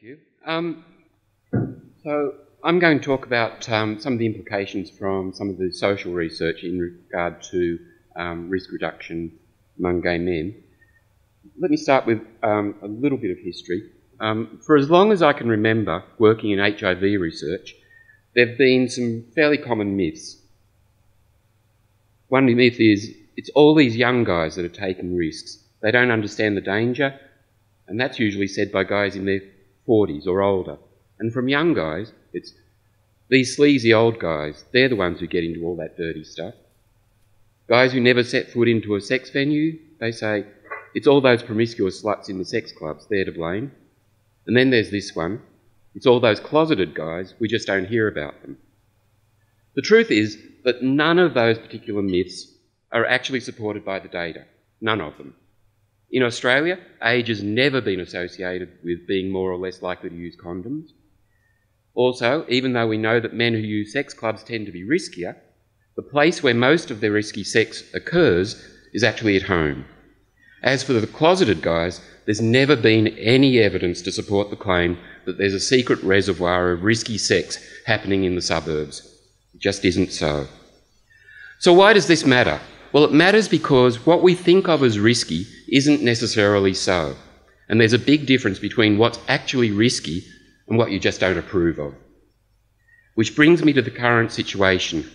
Thank you. So I'm going to talk about some of the implications from some of the social research in regard to risk reduction among gay men. Let me start with a little bit of history. For as long as I can remember working in HIV research, there have been some fairly common myths. One myth is it's all these young guys that are taking risks. They don't understand the danger, and that's usually said by guys in their 40s or older. And from young guys, it's these sleazy old guys, they're the ones who get into all that dirty stuff. Guys who never set foot into a sex venue, they say, it's all those promiscuous sluts in the sex clubs, they're to blame. And then there's this one, it's all those closeted guys, we just don't hear about them. The truth is that none of those particular myths are actually supported by the data, none of them. In Australia, age has never been associated with being more or less likely to use condoms. Also, even though we know that men who use sex clubs tend to be riskier, the place where most of their risky sex occurs is actually at home. As for the closeted guys, there's never been any evidence to support the claim that there's a secret reservoir of risky sex happening in the suburbs. It just isn't so. So why does this matter? Well, it matters because what we think of as risky isn't necessarily so. And there's a big difference between what's actually risky and what you just don't approve of. Which brings me to the current situation.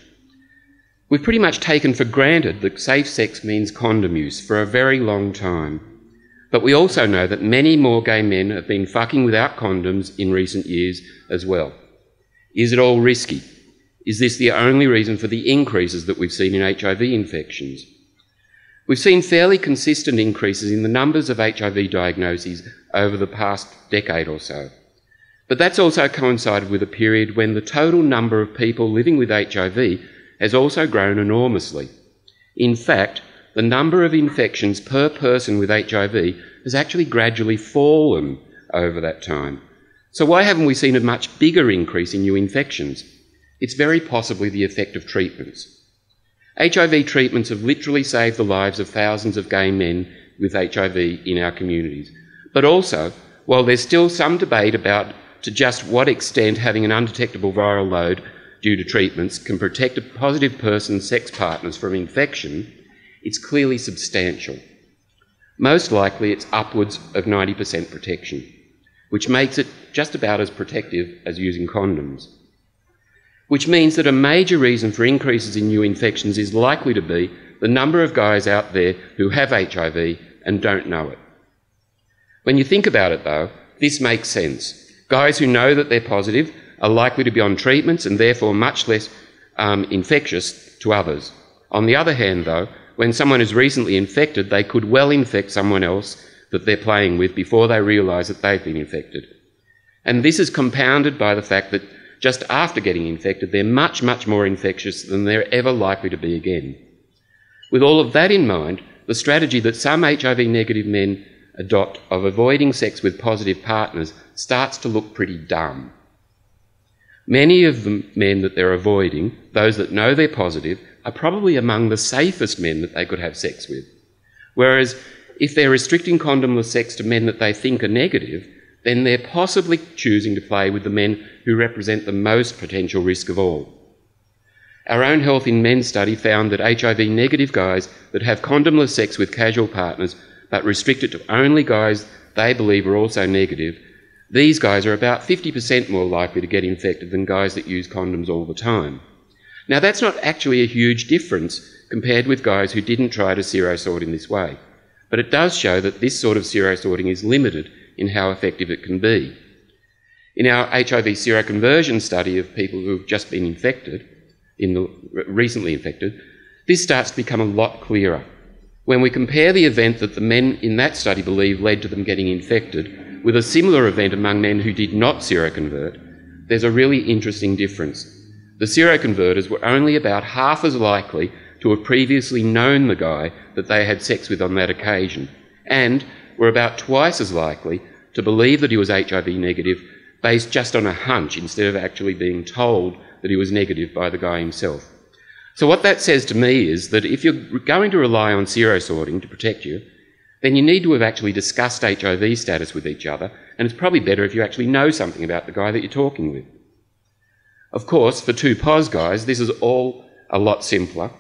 We've pretty much taken for granted that safe sex means condom use for a very long time. But we also know that many more gay men have been fucking without condoms in recent years as well. Is it all risky? Is this the only reason for the increases that we've seen in HIV infections? We've seen fairly consistent increases in the numbers of HIV diagnoses over the past decade or so. But that's also coincided with a period when the total number of people living with HIV has also grown enormously. In fact, the number of infections per person with HIV has actually gradually fallen over that time. So why haven't we seen a much bigger increase in new infections? It's very possibly the effect of treatments. HIV treatments have literally saved the lives of thousands of gay men with HIV in our communities. But also, while there's still some debate about to just what extent having an undetectable viral load due to treatments can protect a positive person's sex partners from infection, it's clearly substantial. Most likely it's upwards of 90% protection, which makes it just about as protective as using condoms. Which means that a major reason for increases in new infections is likely to be the number of guys out there who have HIV and don't know it. When you think about it though, this makes sense. Guys who know that they're positive are likely to be on treatments and therefore much less infectious to others. On the other hand though, when someone is recently infected, they could well infect someone else that they're playing with before they realise that they've been infected. And this is compounded by the fact that just after getting infected, they're much, much more infectious than they're ever likely to be again. With all of that in mind, the strategy that some HIV-negative men adopt of avoiding sex with positive partners starts to look pretty dumb. Many of the men that they're avoiding, those that know they're positive, are probably among the safest men that they could have sex with. Whereas if they're restricting condomless sex to men that they think are negative, then they're possibly choosing to play with the men who represent the most potential risk of all. Our own Health in Men study found that HIV-negative guys that have condomless sex with casual partners but restrict it to only guys they believe are also negative, these guys are about 50% more likely to get infected than guys that use condoms all the time. Now that's not actually a huge difference compared with guys who didn't try to serosort in this way, but it does show that this sort of serosorting is limited in how effective it can be. In our HIV seroconversion study of people who have just been infected, recently infected, this starts to become a lot clearer. When we compare the event that the men in that study believe led to them getting infected with a similar event among men who did not seroconvert, there's a really interesting difference. The seroconverters were only about half as likely to have previously known the guy that they had sex with on that occasion, and were about twice as likely to believe that he was HIV negative based just on a hunch instead of actually being told that he was negative by the guy himself. So what that says to me is that if you're going to rely on serosorting to protect you, then you need to have actually discussed HIV status with each other, and it's probably better if you actually know something about the guy that you're talking with. Of course, for two POS guys, this is all a lot simpler.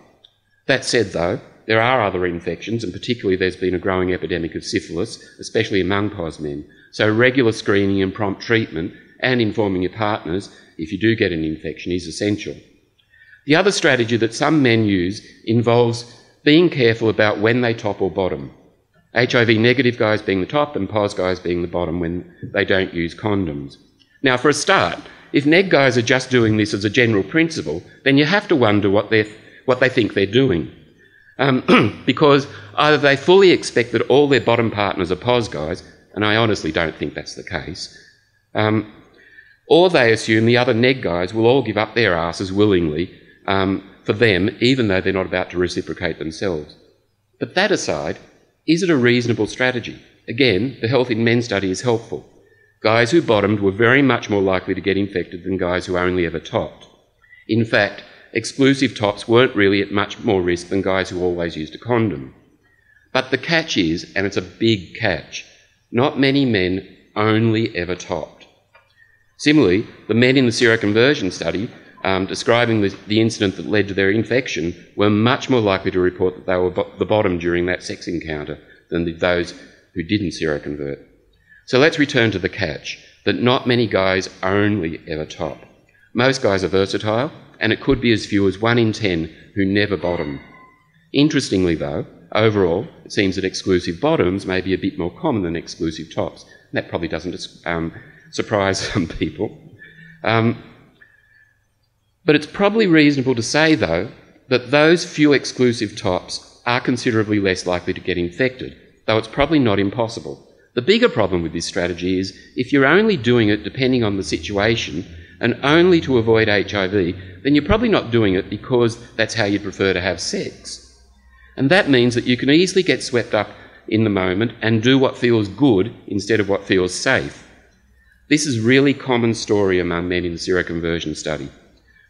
That said, though, there are other infections, and particularly there's been a growing epidemic of syphilis, especially among POS men. So regular screening and prompt treatment and informing your partners if you do get an infection is essential. The other strategy that some men use involves being careful about when they top or bottom. HIV negative guys being the top and POS guys being the bottom when they don't use condoms. Now, for a start, if neg guys are just doing this as a general principle, then you have to wonder what they think they're doing. Because either they fully expect that all their bottom partners are POS guys, and I honestly don't think that's the case, or they assume the other neg guys will all give up their asses willingly for them, even though they're not about to reciprocate themselves. But that aside, is it a reasonable strategy? Again, the Health in Men study is helpful. Guys who bottomed were very much more likely to get infected than guys who only ever topped. In fact, exclusive tops weren't really at much more risk than guys who always used a condom. But the catch is, and it's a big catch, not many men only ever topped. Similarly, the men in the seroconversion study describing the incident that led to their infection were much more likely to report that they were the bottom during that sex encounter than those who didn't seroconvert. So let's return to the catch, that not many guys only ever top. Most guys are versatile, and it could be as few as 1 in 10 who never bottom. Interestingly though, overall, it seems that exclusive bottoms may be a bit more common than exclusive tops. That probably doesn't surprise some people. But it's probably reasonable to say, though, that those few exclusive tops are considerably less likely to get infected, though it's probably not impossible. The bigger problem with this strategy is if you're only doing it depending on the situation and only to avoid HIV, then you're probably not doing it because that's how you'd prefer to have sex. And that means that you can easily get swept up in the moment and do what feels good instead of what feels safe. This is a really common story among men in the seroconversion study.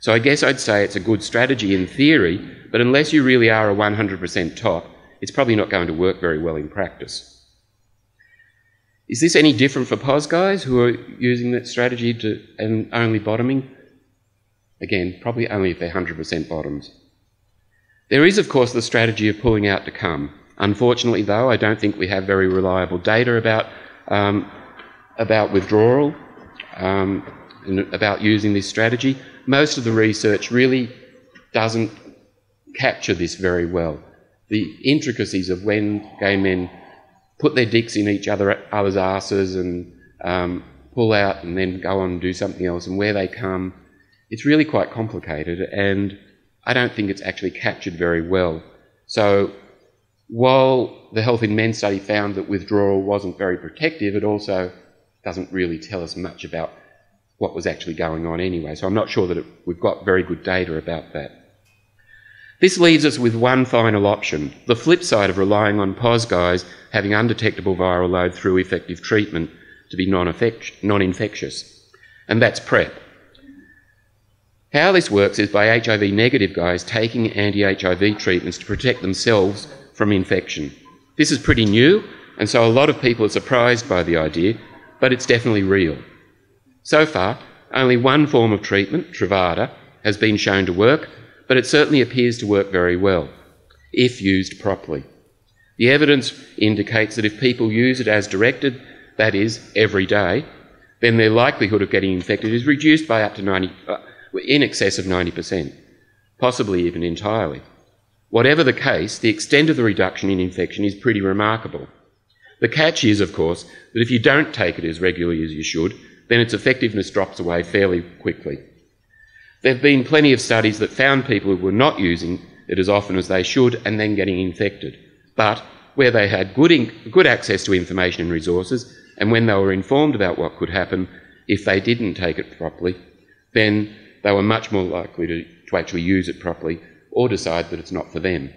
So I guess I'd say it's a good strategy in theory, but unless you really are a 100% top, it's probably not going to work very well in practice. Is this any different for POS guys who are using that strategy and only bottoming? Again, probably only if they're 100% bottoms. There is, of course, the strategy of pulling out to come. Unfortunately, though, I don't think we have very reliable data about withdrawal and about using this strategy. Most of the research really doesn't capture this very well. The intricacies of when gay men put their dicks in each other's arses and pull out and then go on and do something else, and where they come, it's really quite complicated, and I don't think it's actually captured very well. So while the Health in Men study found that withdrawal wasn't very protective, it also doesn't really tell us much about what was actually going on anyway. So I'm not sure that we've got very good data about that. This leaves us with one final option, the flip side of relying on POS guys having undetectable viral load through effective treatment to be non-infectious, and that's PrEP. How this works is by HIV negative guys taking anti-HIV treatments to protect themselves from infection. This is pretty new, and so a lot of people are surprised by the idea, but it's definitely real. So far, only one form of treatment, Truvada, has been shown to work, but it certainly appears to work very well, if used properly. The evidence indicates that if people use it as directed, that is, every day, then their likelihood of getting infected is reduced by up to in excess of 90%, possibly even entirely. Whatever the case, the extent of the reduction in infection is pretty remarkable. The catch is, of course, that if you don't take it as regularly as you should, then its effectiveness drops away fairly quickly. There have been plenty of studies that found people who were not using it as often as they should and then getting infected, but where they had good access to information and resources, and when they were informed about what could happen if they didn't take it properly, then they were much more likely to actually use it properly or decide that it's not for them.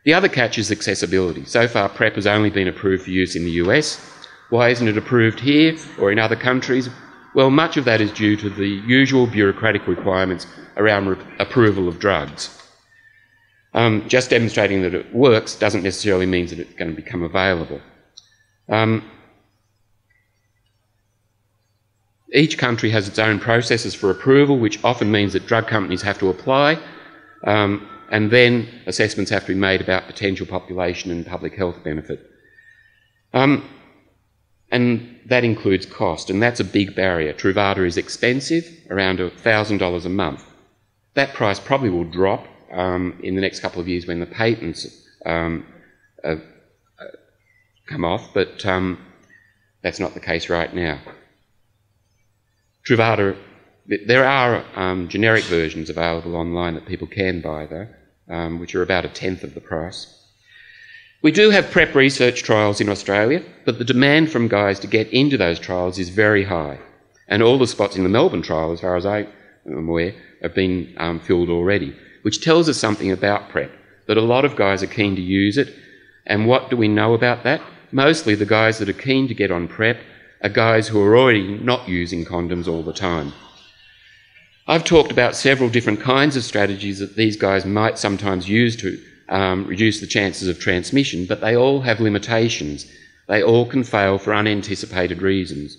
The other catch is accessibility. So far, PrEP has only been approved for use in the US. Why isn't it approved here or in other countries? Well, much of that is due to the usual bureaucratic requirements around approval of drugs. Just demonstrating that it works doesn't necessarily mean that it's going to become available. Each country has its own processes for approval, which often means that drug companies have to apply, and then assessments have to be made about potential population and public health benefit. And that includes cost, and that's a big barrier. Truvada is expensive, around $1,000 a month. That price probably will drop in the next couple of years when the patents come off, but that's not the case right now. Truvada, there are generic versions available online that people can buy though, which are about 1/10 of the price. We do have PrEP research trials in Australia, but the demand from guys to get into those trials is very high. And all the spots in the Melbourne trial, as far as I am aware, have been filled already, which tells us something about PrEP, that a lot of guys are keen to use it. And what do we know about that? Mostly the guys that are keen to get on PrEP are guys who are already not using condoms all the time. I've talked about several different kinds of strategies that these guys might sometimes use to reduce the chances of transmission, but they all have limitations. They all can fail for unanticipated reasons.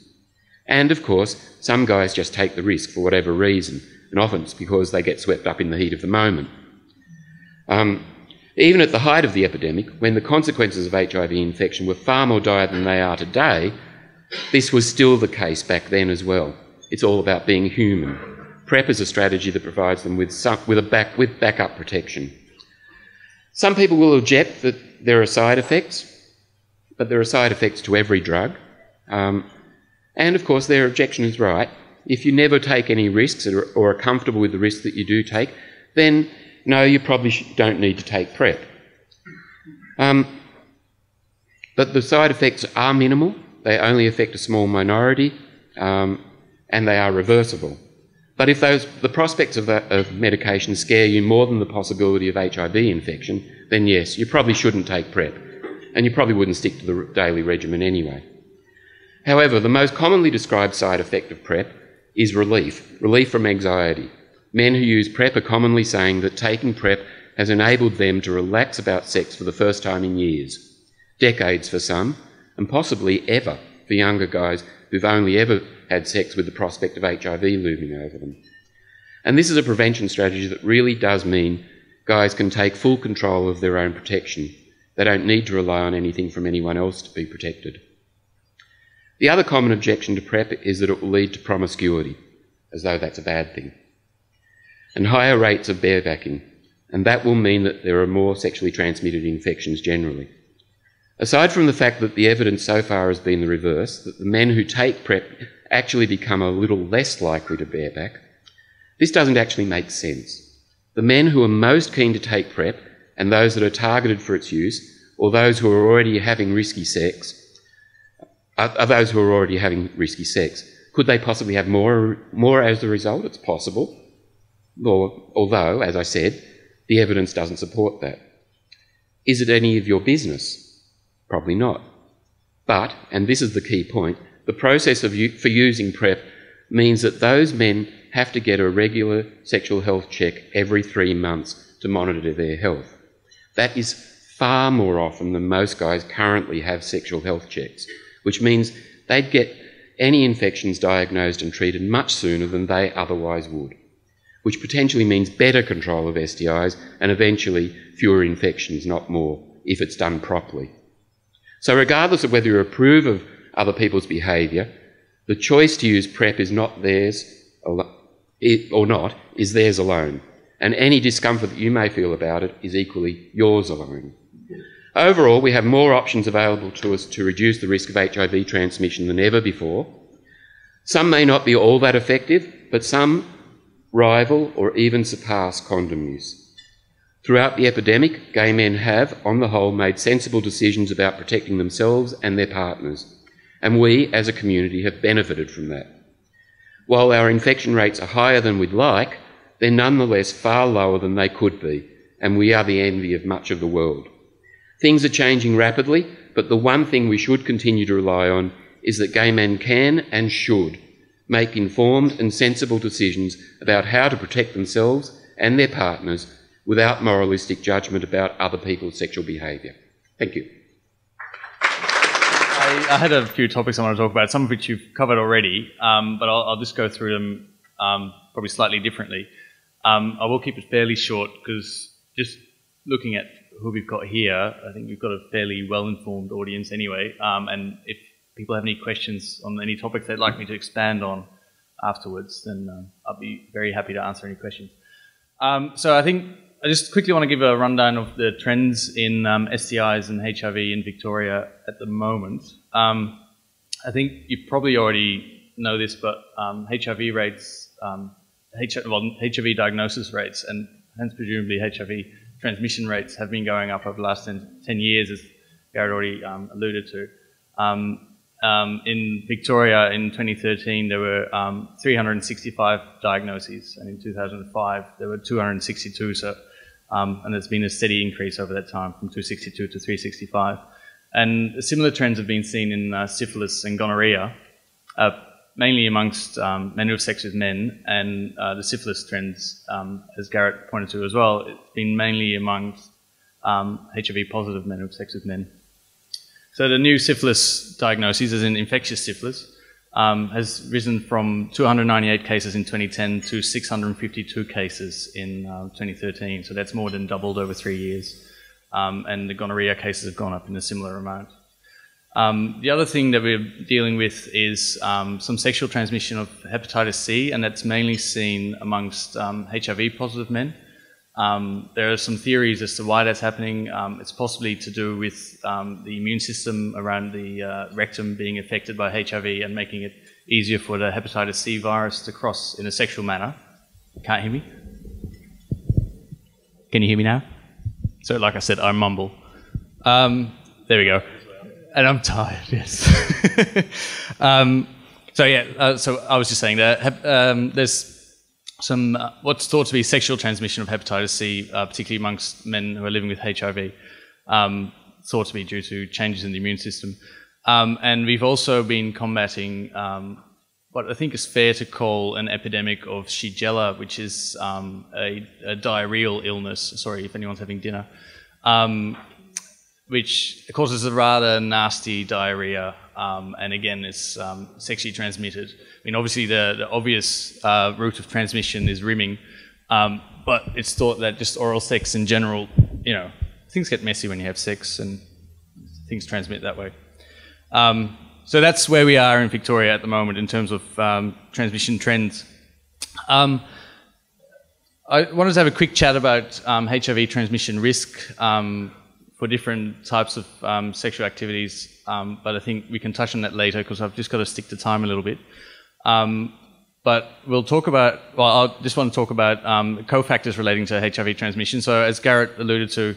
And of course, some guys just take the risk for whatever reason, and often it's because they get swept up in the heat of the moment. Even at the height of the epidemic, when the consequences of HIV infection were far more dire than they are today, this was still the case back then as well. It's all about being human. PrEP is a strategy that provides them with backup protection. Some people will object that there are side effects, but there are side effects to every drug. And of course their objection is right. If you never take any risks or are comfortable with the risks that you do take, then no, you probably don't need to take PrEP. But the side effects are minimal. They only affect a small minority, and they are reversible. But if the prospects of medication scare you more than the possibility of HIV infection, then yes, you probably shouldn't take PrEP, and you probably wouldn't stick to the daily regimen anyway. However, the most commonly described side effect of PrEP is relief from anxiety. Men who use PrEP are commonly saying that taking PrEP has enabled them to relax about sex for the first time in years, decades for some, and possibly ever for younger guys who've only ever had sex with the prospect of HIV looming over them. And this is a prevention strategy that really does mean guys can take full control of their own protection. They don't need to rely on anything from anyone else to be protected. The other common objection to PrEP is that it will lead to promiscuity, as though that's a bad thing, and higher rates of barebacking, and that will mean that there are more sexually transmitted infections generally. Aside from the fact that the evidence so far has been the reverse, that the men who take PrEP actually become a little less likely to bareback, this doesn't actually make sense. The men who are most keen to take PrEP, and those that are targeted for its use, or those who are already having risky sex, could they possibly have more as a result? It's possible. Although, as I said, the evidence doesn't support that. Is it any of your business? Probably not. But, and this is the key point, the process for using PrEP means that those men have to get a regular sexual health check every 3 months to monitor their health. That is far more often than most guys currently have sexual health checks, which means they'd get any infections diagnosed and treated much sooner than they otherwise would, which potentially means better control of STIs and eventually fewer infections, not more, if it's done properly. So regardless of whether you approve of other people's behaviour, the choice to use PrEP is not theirs is theirs alone, and any discomfort that you may feel about it is equally yours alone. Overall, we have more options available to us to reduce the risk of HIV transmission than ever before. Some may not be all that effective, but some rival or even surpass condom use. Throughout the epidemic, gay men have, on the whole, made sensible decisions about protecting themselves and their partners, and we, as a community, have benefited from that. While our infection rates are higher than we'd like, they're nonetheless far lower than they could be, and we are the envy of much of the world. Things are changing rapidly, but the one thing we should continue to rely on is that gay men can and should make informed and sensible decisions about how to protect themselves and their partners without moralistic judgment about other people's sexual behaviour. Thank you. I had a few topics I want to talk about, some of which you've covered already, but I'll just go through them probably slightly differently. I will keep it fairly short because just looking at who we've got here, I think we've got a fairly well-informed audience anyway, and if people have any questions on any topics they'd like me to expand on afterwards, then I'll be very happy to answer any questions. So I think I just quickly want to give a rundown of the trends in STIs and HIV in Victoria at the moment. I think you probably already know this, but HIV rates, HIV diagnosis rates, and hence presumably HIV transmission rates have been going up over the last 10 years, as Garret already alluded to. In Victoria in 2013 there were 365 diagnoses, and in 2005 there were 262, so, and there's been a steady increase over that time from 262 to 365. And similar trends have been seen in syphilis and gonorrhea, mainly amongst men who have sex with men, and the syphilis trends, as Garret pointed to as well, it's been mainly amongst HIV positive men who have sex with men. So the new syphilis diagnoses, as in infectious syphilis, has risen from 298 cases in 2010 to 652 cases in 2013. So that's more than doubled over 3 years. And the gonorrhea cases have gone up in a similar amount. The other thing that we're dealing with is some sexual transmission of hepatitis C, and that's mainly seen amongst HIV positive men. There are some theories as to why that's happening. It's possibly to do with the immune system around the rectum being affected by HIV and making it easier for the hepatitis C virus to cross in a sexual manner. Can't hear me? Can you hear me now? So like I said, I mumble. There we go. And I'm tired, yes. So I was just saying that there's some what's thought to be sexual transmission of hepatitis C, particularly amongst men who are living with HIV, thought to be due to changes in the immune system. And we've also been combating what I think is fair to call an epidemic of Shigella, which is a diarrheal illness. Sorry if anyone's having dinner. Which causes a rather nasty diarrhea, and again, it's sexually transmitted. I mean, obviously, the obvious route of transmission is rimming, but it's thought that just oral sex in general, you know, things get messy when you have sex, and things transmit that way. So that's where we are in Victoria at the moment in terms of transmission trends. I wanted to have a quick chat about HIV transmission risk for different types of sexual activities, but I think we can touch on that later because I've just got to stick to time a little bit. But we'll talk about, well, I just want to talk about cofactors relating to HIV transmission. So as Garret alluded to,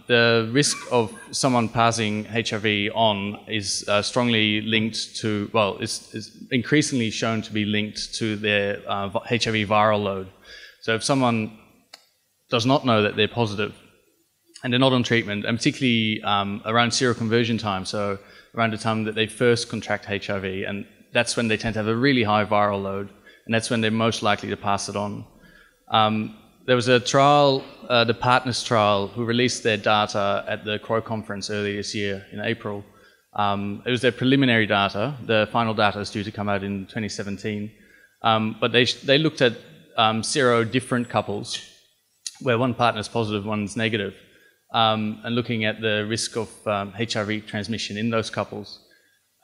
the risk of someone passing HIV on is strongly linked to, well, is increasingly shown to be linked to their HIV viral load. So if someone does not know that they're positive, and they're not on treatment, and particularly around seroconversion time, so around the time that they first contract HIV, and that's when they tend to have a really high viral load, and that's when they're most likely to pass it on. There was a trial, the Partners trial, who released their data at the CRO conference earlier this year in April. It was their preliminary data. The final data is due to come out in 2017. But they looked at sero-different couples, where one partner is positive, one's negative. And looking at the risk of HIV transmission in those couples.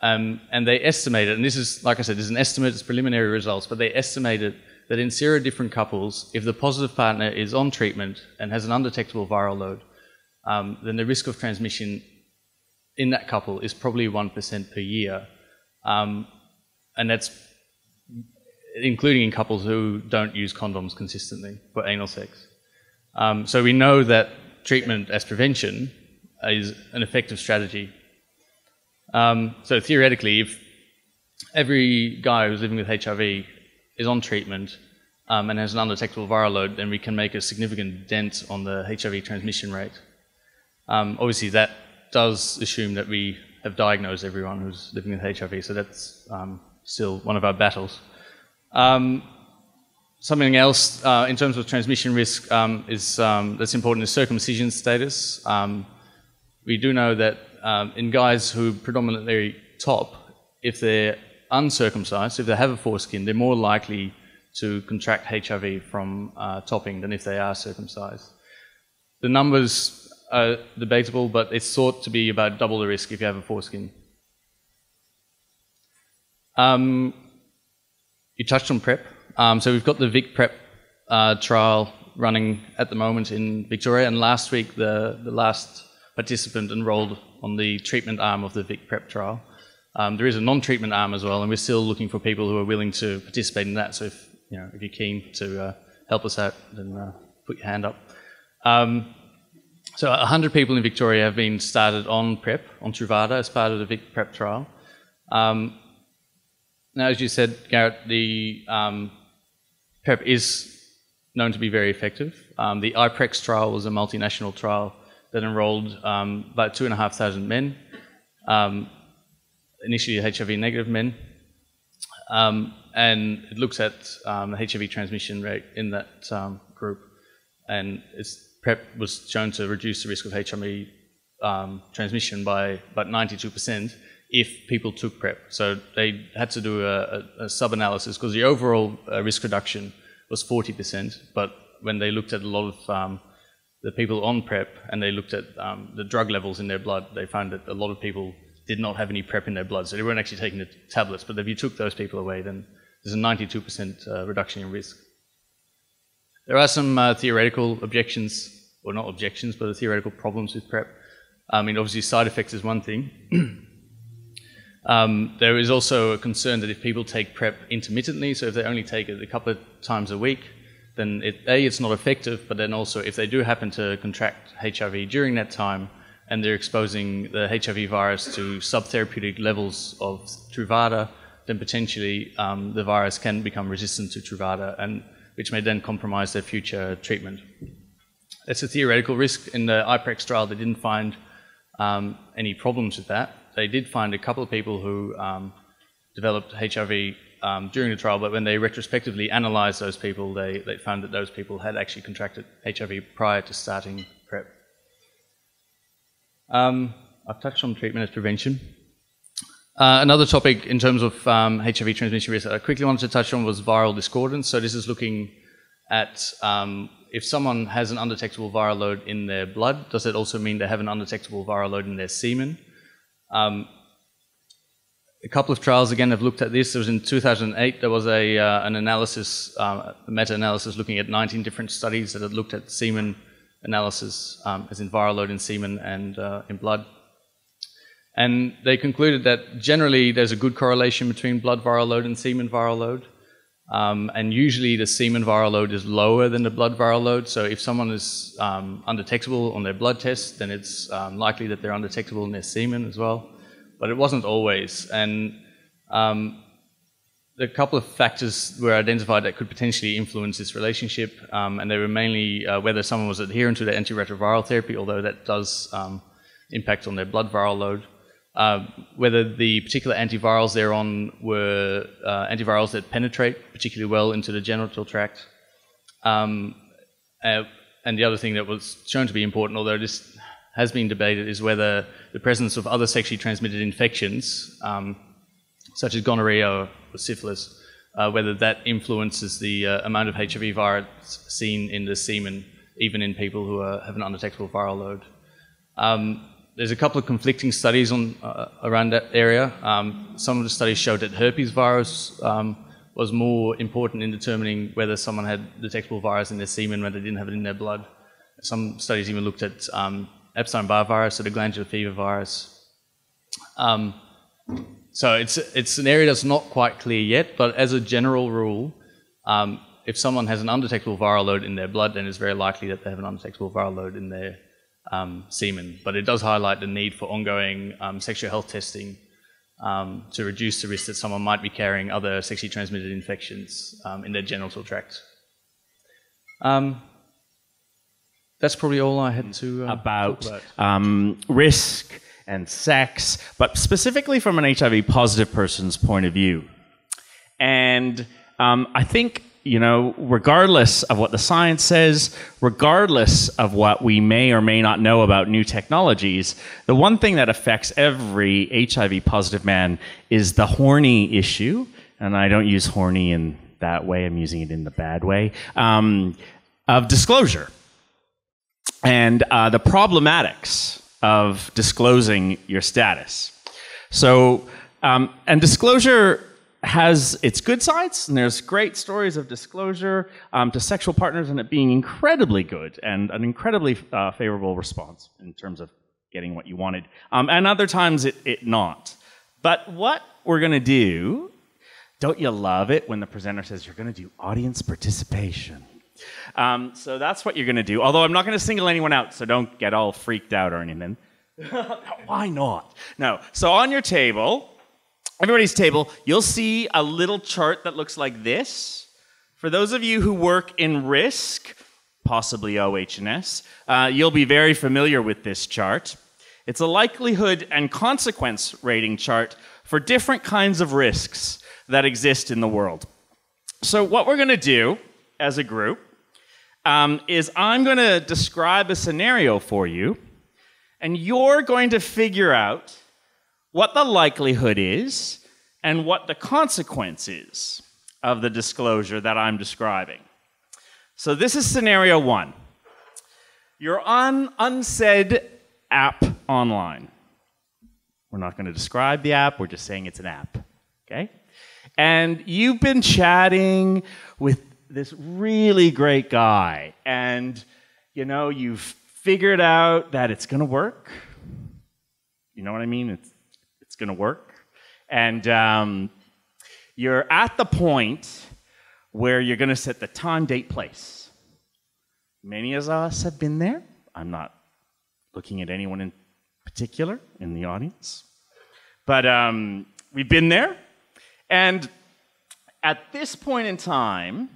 And they estimated, and this is, like I said, this is an estimate, it's preliminary results, but they estimated that in sero-different couples, if the positive partner is on treatment and has an undetectable viral load, then the risk of transmission in that couple is probably 1% per year. And that's including in couples who don't use condoms consistently for anal sex. So we know that treatment as prevention is an effective strategy. So theoretically, if every guy who's living with HIV is on treatment and has an undetectable viral load, then we can make a significant dent on the HIV transmission rate. Obviously, that does assume that we have diagnosed everyone who's living with HIV, so that's still one of our battles. Something else in terms of transmission risk that's important is circumcision status. We do know that in guys who predominantly top, if they're uncircumcised, if they have a foreskin, they're more likely to contract HIV from topping than if they are circumcised. The numbers are debatable, but it's thought to be about double the risk if you have a foreskin. You touched on PrEP. So we've got the Vic PrEP trial running at the moment in Victoria, and last week the last participant enrolled on the treatment arm of the Vic PrEP trial. There is a non-treatment arm as well, and we're still looking for people who are willing to participate in that. So if you're keen to help us out, then put your hand up. So 100 people in Victoria have been started on PrEP, on Truvada, as part of the Vic PrEP trial. Now, as you said, Garret, the PrEP is known to be very effective. The ARCSHS trial was a multinational trial that enrolled about 2,500 men, initially HIV-negative men, and it looks at the HIV transmission rate in that group, and PrEP was shown to reduce the risk of HIV transmission by about 92% if people took PrEP. So they had to do a sub-analysis because the overall risk reduction was 40%, but when they looked at a lot of the people on PrEP and they looked at the drug levels in their blood, they found that a lot of people did not have any PrEP in their blood, so they weren't actually taking the tablets, but if you took those people away, then there's a 92% reduction in risk. There are some theoretical objections, or not objections, but theoretical problems with PrEP. I mean, obviously side effects is one thing. There is also a concern that if people take PrEP intermittently, so if they only take it a couple of times a week, then it's not effective, but then also if they do happen to contract HIV during that time and they're exposing the HIV virus to subtherapeutic levels of Truvada, then potentially the virus can become resistant to Truvada, and which may then compromise their future treatment. That's a theoretical risk. In the IPREX trial, they didn't find any problems with that. They did find a couple of people who developed HIV during the trial, but when they retrospectively analysed those people, they found that those people had actually contracted HIV prior to starting PrEP. I've touched on treatment as prevention. Another topic in terms of HIV transmission risk I quickly wanted to touch on was viral discordance. So this is looking at if someone has an undetectable viral load in their blood, does it also mean they have an undetectable viral load in their semen? A couple of trials again have looked at this. There was in 2008, there was an analysis, a meta-analysis looking at 19 different studies that had looked at semen analysis, as in viral load in semen and in blood. And they concluded that generally there's a good correlation between blood viral load and semen viral load. And usually the semen viral load is lower than the blood viral load. So if someone is undetectable on their blood test, then it's likely that they're undetectable in their semen as well. But it wasn't always. And a couple of factors were identified that could potentially influence this relationship. And they were mainly whether someone was adherent to their antiretroviral therapy, although that does impact on their blood viral load. Whether the particular antivirals they're on were antivirals that penetrate particularly well into the genital tract. And the other thing that was shown to be important, although this has been debated, is whether the presence of other sexually transmitted infections, such as gonorrhea or syphilis, whether that influences the amount of HIV virus seen in the semen, even in people who have an undetectable viral load. There's a couple of conflicting studies on around that area. Some of the studies showed that herpes virus was more important in determining whether someone had detectable virus in their semen when they didn't have it in their blood. Some studies even looked at Epstein-Barr virus or the glandular fever virus. So it's an area that's not quite clear yet, but as a general rule, if someone has an undetectable viral load in their blood, then it's very likely that they have an undetectable viral load in their semen. But it does highlight the need for ongoing sexual health testing to reduce the risk that someone might be carrying other sexually transmitted infections in their genital tract. That's probably all I had to about risk and sex, but specifically from an HIV positive person's point of view. And I think regardless of what the science says, regardless of what we may or may not know about new technologies, the one thing that affects every HIV positive man is the horny issue. And I don't use horny in that way, I'm using it in the bad way, of disclosure. And the problematics of disclosing your status. So, and disclosure has its good sides, and there's great stories of disclosure to sexual partners and it being incredibly good and an incredibly favorable response in terms of getting what you wanted. And other times it not. But what we're going to do, don't you love it when the presenter says you're going to do audience participation? So that's what you're going to do. Although I'm not going to single anyone out, so don't get all freaked out or anything. Why not? No. So on your table, everybody's table, you'll see a little chart that looks like this. For those of you who work in risk, possibly OH&S, you'll be very familiar with this chart. It's a likelihood and consequence rating chart for different kinds of risks that exist in the world. So what we're going to do as a group is I'm going to describe a scenario for you, and you're going to figure out what the likelihood is and what the consequence is of the disclosure that I'm describing. So this is scenario 1. You're on unsaid app online. We're not going to describe the app, we're just saying it's an app, okay? And you've been chatting with this really great guy, and you've figured out that it's going to work. You know what I mean? It's going to work. And you're at the point where you're going to set the time, date, place. Many of us have been there. I'm not looking at anyone in particular in the audience. But we've been there. And at this point in time,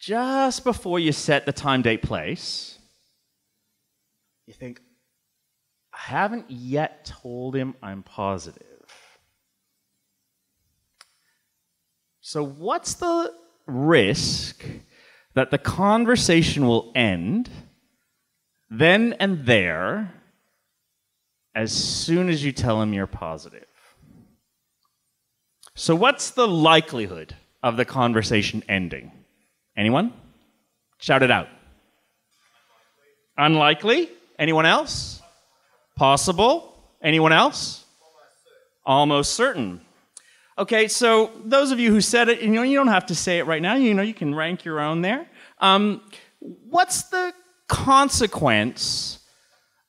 just before you set the time, date, place, you think, I haven't yet told him I'm positive. So what's the risk that the conversation will end then and there as soon as you tell him you're positive? So what's the likelihood of the conversation ending? Anyone? Shout it out. Unlikely? Anyone else? Possible? Anyone else? Almost certain. Okay, so those of you who said it, you don't have to say it right now. You can rank your own there. What's the consequence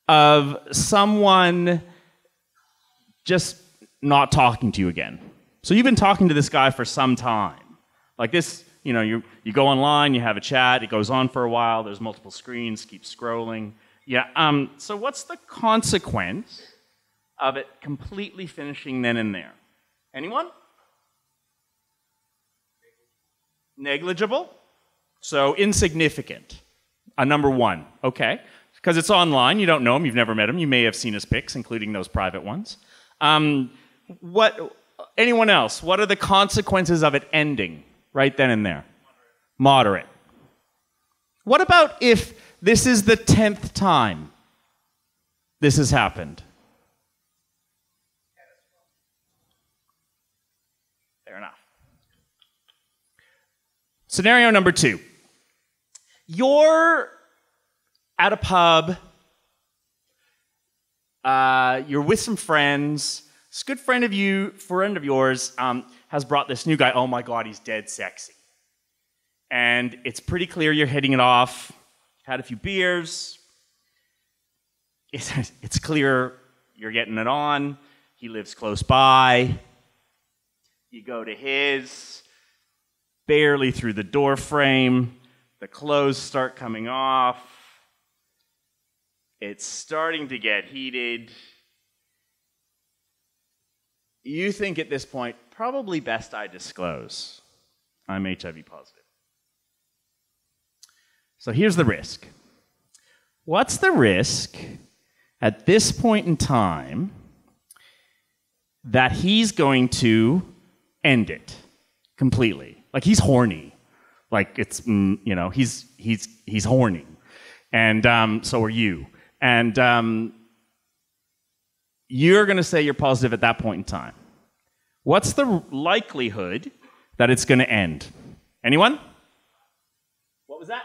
of someone just not talking to you again? So you've been talking to this guy for some time. Like this, you go online, you have a chat, it goes on for a while, there's multiple screens, keep scrolling. Yeah, so what's the consequence of it completely finishing then and there? Anyone? Negligible? So insignificant. A number 1. Okay. Because it's online, you don't know him, you've never met him, you may have seen his pics, including those private ones. Anyone else? What are the consequences of it ending right then and there? Moderate. What about if this is the 10th time this has happened? Fair enough. Scenario number 2. You're at a pub. You're with some friends. This good friend of yours has brought this new guy. Oh my God, he's dead sexy. And it's pretty clear you're hitting it off. Had a few beers. It's clear you're getting it on. He lives close by. You go to his, barely through the door frame. The clothes start coming off. It's starting to get heated. You think at this point, probably best I disclose I'm HIV positive. So here's the risk. What's the risk at this point in time that he's going to end it completely? Like he's horny. Like it's, he's horny. And so are you. And you're going to say you're positive at that point in time. What's the likelihood that it's going to end? Anyone? What was that?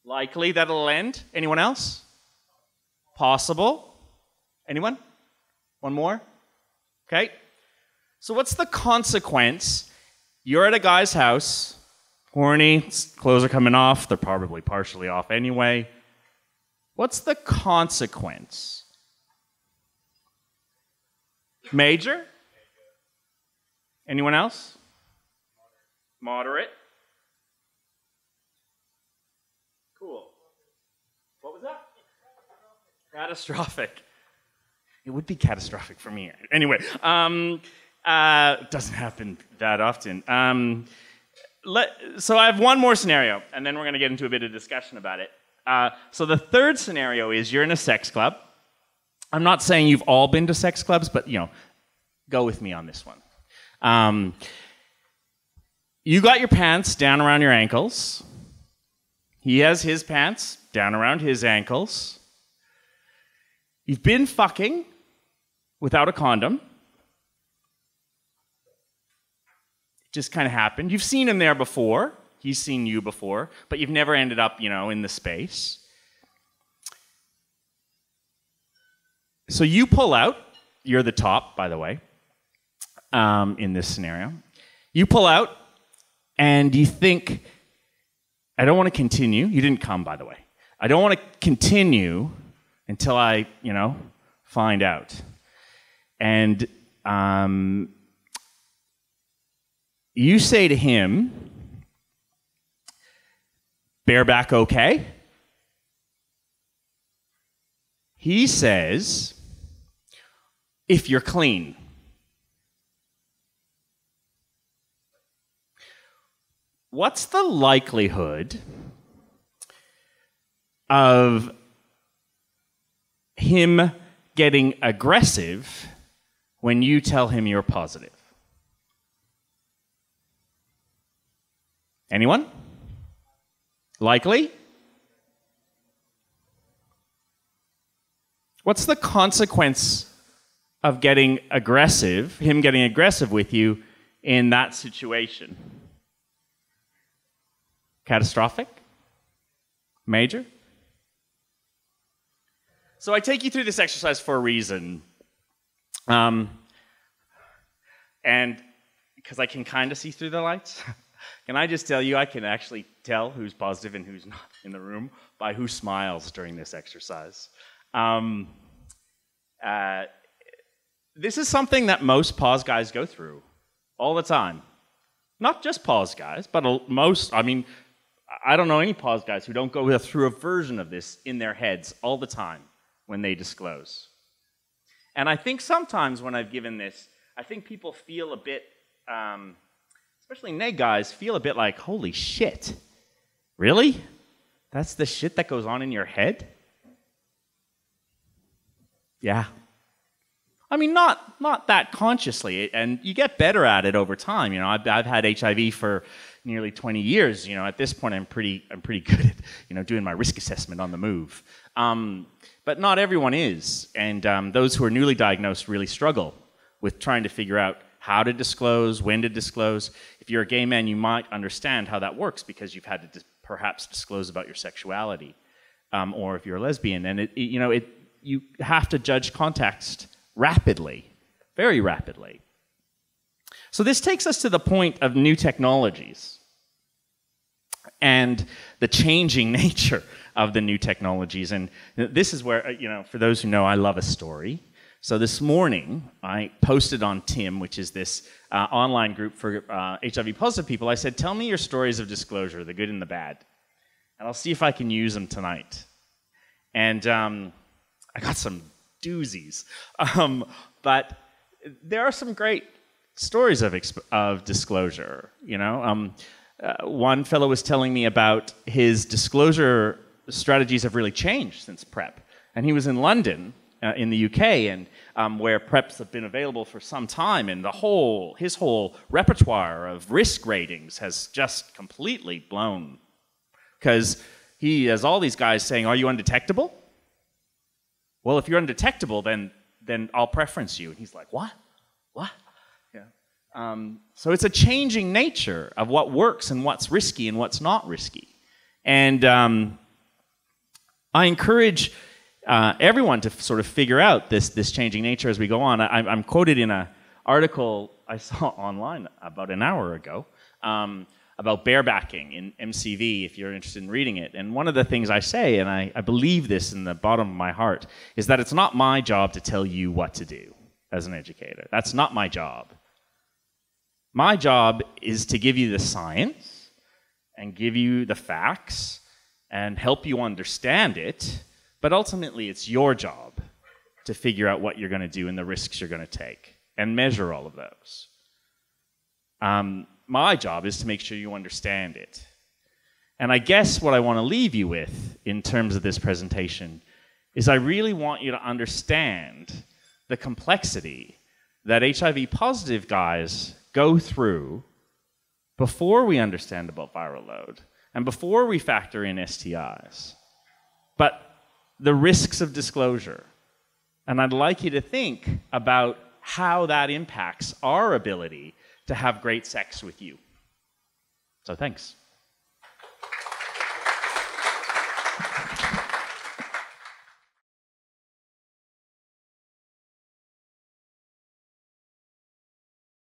Likely that it'll end. Anyone else? Possible. Anyone? One more? Okay. So what's the consequence? You're at a guy's house, horny, clothes are coming off, they're probably partially off anyway. What's the consequence? Major? Anyone else? Moderate? Cool. What was that? Catastrophic. It would be catastrophic for me. Anyway, it doesn't happen that often. So I have one more scenario, and then we're going to get into a bit of discussion about it. So the third scenario is you're in a sex club. I'm not saying you've all been to sex clubs, but, go with me on this one. You got your pants down around your ankles. He has his pants down around his ankles. You've been fucking without a condom. It just kind of happened. You've seen him there before. He's seen you before, but you've never ended up, in the space. So you pull out. You're the top, by the way, in this scenario. You pull out, and you think, I don't want to continue. You didn't come, by the way. I don't want to continue until I, find out. And you say to him, bareback okay? He says, if you're clean. What's the likelihood of him getting aggressive when you tell him you're positive? Anyone? Likely? What's the consequence of getting aggressive, him getting aggressive with you in that situation? Catastrophic? Major? So I take you through this exercise for a reason. And because I can kind of see through the lights. Can I just tell you, I can actually tell who's positive and who's not in the room by who smiles during this exercise. This is something that most pause guys go through all the time. Not just pause guys, but most, I don't know any pause guys who don't go through a version of this in their heads all the time when they disclose. And I think sometimes when I've given this, I think people feel a bit, especially neg guys, feel a bit like, holy shit, really? That's the shit that goes on in your head? Yeah. Not that consciously, and you get better at it over time. I've had HIV for nearly 20 years. At this point, I'm pretty good at doing my risk assessment on the move. But not everyone is, and those who are newly diagnosed really struggle with trying to figure out how to disclose, when to disclose. If you're a gay man, you might understand how that works because you've had to perhaps disclose about your sexuality, or if you're a lesbian, and you have to judge context rapidly, very rapidly. So this takes us to the point of new technologies and the changing nature of the new technologies. And this is where, for those who know, I love a story. So this morning, I posted on Tim, which is this online group for HIV positive people. I said, tell me your stories of disclosure, the good and the bad. And I'll see if I can use them tonight. And I got some doozies. But there are some great stories of disclosure. One fellow was telling me about his disclosure strategies have really changed since PrEP. And he was in London in the UK, and where PrEPs have been available for some time, and his whole repertoire of risk ratings has just completely blown. Because he has all these guys saying, "Are you undetectable?" Well, if you're undetectable, then I'll preference you. And he's like, "What? What?" Yeah. So it's a changing nature of what works and what's risky and what's not risky. And I encourage everyone to sort of figure out this changing nature as we go on. I'm quoted in an article I saw online about an hour ago about barebacking in MCV, if you're interested in reading it. And one of the things I say, and I believe this in the bottom of my heart, is that it's not my job to tell you what to do as an educator. That's not my job. My job is to give you the science and give you the facts and help you understand it, but ultimately it's your job to figure out what you're going to do and the risks you're going to take and measure all of those. My job is to make sure you understand it. And I guess what I want to leave you with in terms of this presentation is I really want you to understand the complexity that HIV positive guys go through before we understand about viral load and before we factor in STIs. But the risks of disclosure. And I'd like you to think about how that impacts our ability to have great sex with you. So thanks.